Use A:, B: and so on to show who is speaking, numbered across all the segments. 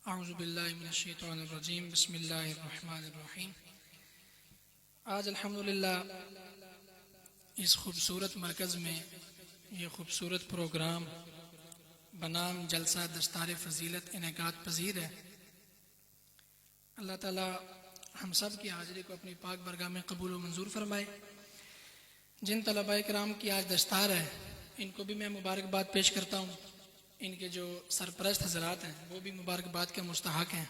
A: اعوذ باللہ من الشیطان الرجیم بسم اللہ الرحمن الرحیم۔ آج الحمدللہ اس خوبصورت مرکز میں یہ خوبصورت پروگرام بنام جلسہ دستار فضیلت انعقاد پذیر ہے۔ اللہ تعالی ہم سب کی حاضری کو اپنی پاک برگاہ میں قبول و منظور فرمائے۔ جن طلباء کرام کی آج دستار ہے ان کو بھی میں مبارکباد پیش کرتا ہوں۔ ان کے جو سرپرست حضرات ہیں وہ بھی مبارکباد کے مستحق ہیں۔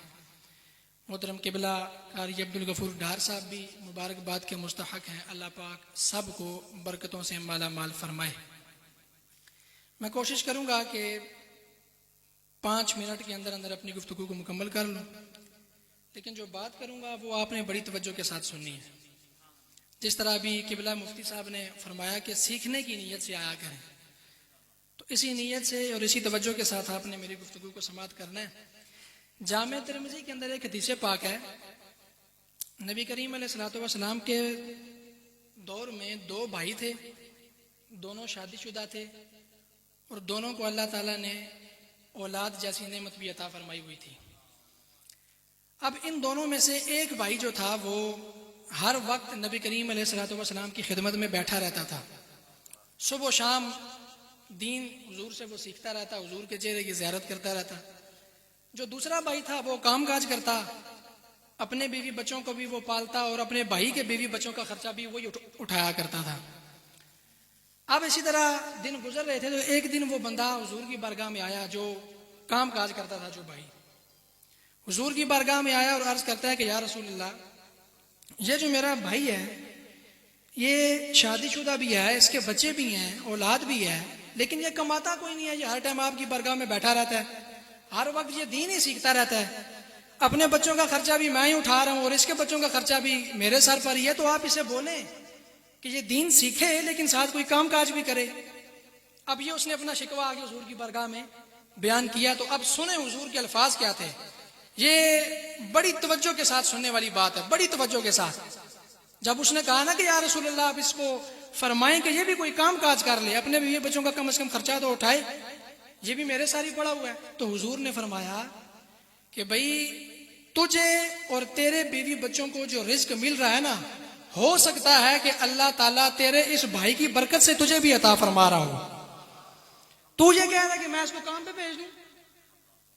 A: محترم قبلہ قاری عبدالغفور ڈار صاحب بھی مبارکباد کے مستحق ہیں۔ اللہ پاک سب کو برکتوں سے مالا مال فرمائے۔ میں کوشش کروں گا کہ 5 منٹ کے اندر اندر اپنی گفتگو کو مکمل کر لوں، لیکن جو بات کروں گا وہ آپ نے بڑی توجہ کے ساتھ سننی ہے۔ جس طرح ابھی قبلہ مفتی صاحب نے فرمایا کہ سیکھنے کی نیت سے آیا کریں، تو اسی نیت سے اور اسی توجہ کے ساتھ آپ نے میری گفتگو کو سماعت کرنا ہے۔ جامع ترمذی کے اندر ایک حدیث پاک ہے، نبی کریم علیہ الصلوۃ والسلام کے دور میں 2 بھائی تھے، دونوں شادی شدہ تھے اور دونوں کو اللہ تعالیٰ نے اولاد جیسی نعمت بھی عطا فرمائی ہوئی تھی۔ اب ان دونوں میں سے ایک بھائی جو تھا وہ ہر وقت نبی کریم علیہ الصلوۃ والسلام کی خدمت میں بیٹھا رہتا تھا، صبح و شام دین حضور سے وہ سیکھتا رہتا، حضور کے چہرے کی زیارت کرتا رہتا۔ جو دوسرا بھائی تھا وہ کام کاج کرتا، اپنے بیوی بچوں کو بھی وہ پالتا اور اپنے بھائی کے بیوی بچوں کا خرچہ بھی وہی اٹھایا کرتا تھا۔ اب اسی طرح دن گزر رہے تھے تو ایک دن وہ بندہ حضور کی بارگاہ میں آیا جو کام کاج کرتا تھا، جو بھائی حضور کی بارگاہ میں آیا اور عرض کرتا ہے کہ یا رسول اللہ، یہ جو میرا بھائی ہے یہ شادی شدہ بھی ہے، اس کے بچے بھی ہیں، اولاد بھی ہے، لیکن یہ کماتا کوئی نہیں ہے، یہ ہر ٹائم آپ کی بارگاہ میں بیٹھا رہتا ہے، ہر وقت یہ دین ہی سیکھتا رہتا ہے، اپنے بچوں کا خرچہ بھی میں ہی اٹھا رہا ہوں اور اس کے بچوں کا خرچہ بھی میرے سر پر ہی ہے، تو آپ اسے بولیں کہ یہ دین سیکھے لیکن ساتھ کوئی کام کاج بھی کرے۔ اب یہ اس نے اپنا شکوہ آگے حضور کی بارگاہ میں بیان کیا، تو اب سنیں حضور کے الفاظ کیا تھے۔ یہ بڑی توجہ کے ساتھ سننے والی بات ہے، بڑی توجہ کے ساتھ۔ جب اس نے کہا نا کہ یا رسول اللہ آپ اس کو فرمائیں کہ یہ بھی کوئی کام کاج کر لے، اپنے بیوی بچوں کا کم از کم خرچہ تو اٹھائے، یہ بھی میرے ساری پڑا ہوا ہے، تو حضور نے فرمایا کہ بھئی تجھے اور تیرے بیوی بچوں کو جو رزق مل رہا ہے نا، ہو سکتا ہے کہ اللہ تعالیٰ تیرے اس بھائی کی برکت سے تجھے بھی عطا فرما رہا ہو۔ تو یہ کہہ رہا ہے کہ میں اس کو کام پہ بھیج دوں؟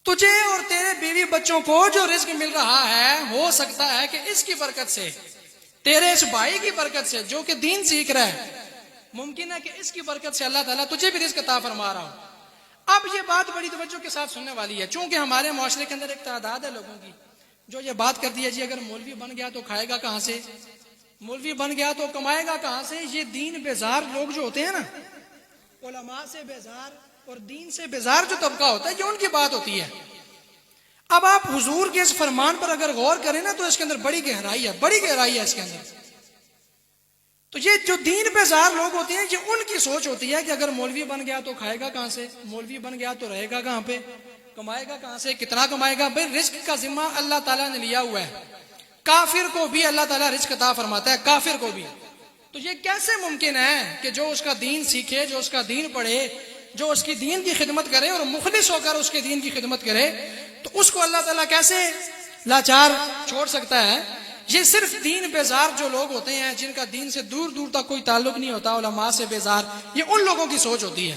A: تجھے اور تیرے بیوی بچوں کو جو رزق مل رہا ہے ہو سکتا ہے کہ اس کی برکت سے، تیرے اس بھائی کی برکت سے جو کہ دین سیکھ رہا ہے، ممکن ہے کہ اس کی برکت سے اللہ تعالیٰ تجھے بھی رزق عطا فرما رہا ہو۔ اب یہ بات بڑی توجہ کے ساتھ سننے والی ہے، چونکہ ہمارے معاشرے کے اندر ایک تعداد ہے لوگوں کی جو یہ بات کرتی ہے جی اگر مولوی بن گیا تو کھائے گا کہاں سے، مولوی بن گیا تو کمائے گا کہاں سے۔ یہ دین بیزار لوگ جو ہوتے ہیں نا، علماء سے بیزار اور دین سے بیزار جو طبقہ ہوتا ہے، یہ ان کی بات ہوتی ہے۔ اب آپ حضور کے اس فرمان پر اگر غور کریں نا تو اس کے اندر بڑی گہرائی ہے، بڑی گہرائی ہے اس کے اندر۔ تو یہ جو دین بیزار لوگ ہوتے ہیں یہ ان کی سوچ ہوتی ہے کہ اگر مولوی بن گیا تو کھائے گا کہاں سے، مولوی بن گیا تو رہے گا کہاں پہ، کمائے گا کہاں سے، کتنا کمائے گا۔ بھئی رزق کا ذمہ اللہ تعالیٰ نے لیا ہوا ہے، کافر کو بھی اللہ تعالیٰ رزق عطا فرماتا ہے، کافر کو بھی۔ تو یہ کیسے ممکن ہے کہ جو اس کا دین سیکھے، جو اس کا دین پڑھے، جو اس کی دین کی خدمت کرے اور مخلص ہو کر اس کے دین کی خدمت کرے، تو اس کو اللہ تعالیٰ کیسے لاچار چھوڑ سکتا ہے۔ یہ صرف دین بیزار جو لوگ ہوتے ہیں جن کا دین سے دور دور تک کوئی تعلق نہیں ہوتا، علماء سے بیزار، یہ ان لوگوں کی سوچ ہوتی ہے۔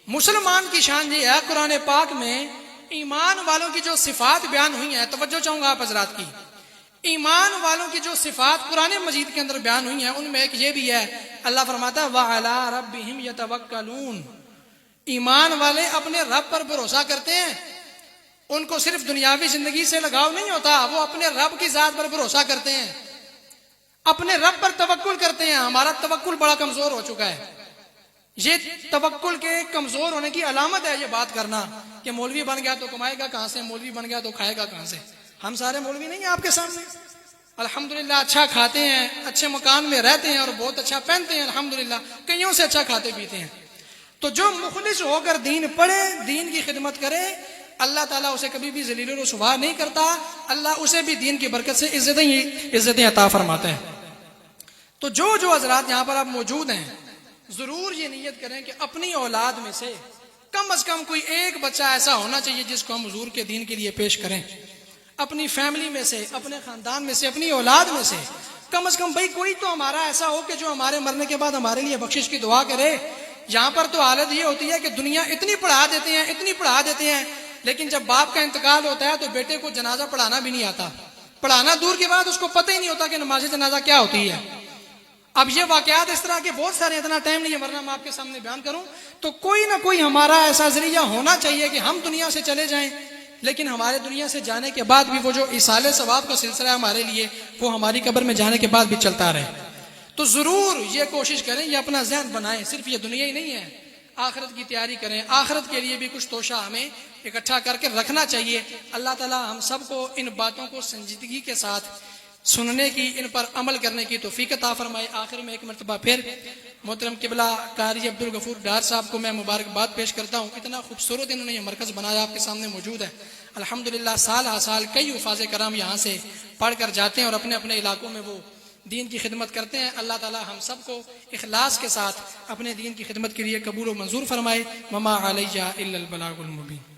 A: مسلمان کی شان یہ ہے، قرآن پاک میں ایمان والوں کی جو صفات بیان ہوئی ہیں، توجہ چاہوں گا آپ حضرات کی، ایمان والوں کی جو صفات قرآن مجید کے اندر بیان ہوئی ہیں ان میں ایک یہ بھی ہے، اللہ فرماتا ہے وَعَلَىٰ رَبِّهِمْ يَتَوَكَّلُونَ، ایمان والے اپنے رب پر بھروسہ کرتے ہیں، ان کو صرف دنیاوی زندگی سے لگاؤ نہیں ہوتا، وہ اپنے رب کی ذات پر بھروسہ کرتے ہیں، اپنے رب پر توکل کرتے ہیں۔ ہمارا توکل بڑا کمزور ہو چکا ہے، یہ توکل کے کمزور ہونے کی علامت ہے یہ بات کرنا کہ مولوی بن گیا تو کمائے گا کہاں سے، مولوی بن گیا تو کھائے گا کہاں سے۔ ہم سارے مولوی نہیں ہیں آپ کے سامنے، الحمدللہ اچھا کھاتے ہیں، اچھے مکان میں رہتے ہیں اور بہت اچھا پہنتے ہیں، الحمدللہ کئیوں سے اچھا کھاتے پیتے ہیں۔ تو جو مخلص ہو کر دین پڑھے، دین کی خدمت کرے، اللہ تعالیٰ اسے کبھی بھی ذلیل و رسوا نہیں کرتا، اللہ اسے بھی دین کی برکت سے عزتیں عطا فرماتا ہے۔ تو جو حضرات یہاں پر آپ موجود ہیں ضرور یہ نیت کریں کہ اپنی اولاد میں سے کم از کم کوئی ایک بچہ ایسا ہونا چاہیے جس کو ہم حضور کے دین کے لیے پیش کریں، اپنی فیملی میں سے، اپنے خاندان میں سے، اپنی اولاد میں سے کم از کم بھائی کوئی تو ہمارا ایسا ہو کہ جو ہمارے مرنے کے بعد ہمارے لیے بخشش کی دعا کرے۔ یہاں پر تو حالت یہ ہوتی ہے کہ دنیا اتنی پڑھا دیتے ہیں لیکن جب باپ کا انتقال ہوتا ہے تو بیٹے کو جنازہ پڑھانا بھی نہیں آتا، پڑھانا دور کی بات اس کو پتہ ہی نہیں ہوتا کہ نماز جنازہ کیا ہوتی ہے۔ اب یہ واقعات اس طرح کے بہت سارے، اتنا ٹائم نہیں ہے ورنہ میں آپ کے سامنے بیان کروں، تو کوئی نہ کوئی ہمارا ایسا ذریعہ ہونا چاہیے کہ ہم دنیا سے چلے جائیں لیکن ہمارے دنیا سے جانے کے بعد بھی وہ جو ایصال ثواب کا سلسلہ ہے ہمارے لیے وہ ہماری قبر میں جانے کے بعد بھی چلتا رہے۔ تو ضرور یہ کوشش کریں، یہ اپنا ذہن بنائیں، صرف یہ دنیا ہی نہیں ہے، آخرت کی تیاری کریں، آخرت کے لیے بھی کچھ توشہ ہمیں اکٹھا کر کے رکھنا چاہیے۔ اللہ تعالی ہم سب کو ان باتوں کو سنجیدگی کے ساتھ سننے کی، ان پر عمل کرنے کی توفیق عطا فرمائے۔ آخر میں ایک مرتبہ پھر محترم قبلہ قاری عبدالغفور ڈار صاحب کو میں مبارکباد پیش کرتا ہوں، اتنا خوبصورت انہوں نے یہ مرکز بنایا، آپ کے سامنے موجود ہے۔ الحمدللہ سال ہر سال کئی حفاظ کرام یہاں سے پڑھ کر جاتے ہیں اور اپنے اپنے علاقوں میں وہ دین کی خدمت کرتے ہیں۔ اللہ تعالی ہم سب کو اخلاص کے ساتھ اپنے دین کی خدمت کے لیے قبول و منظور فرمائے۔ وما علیہ الا البلاغ المبین۔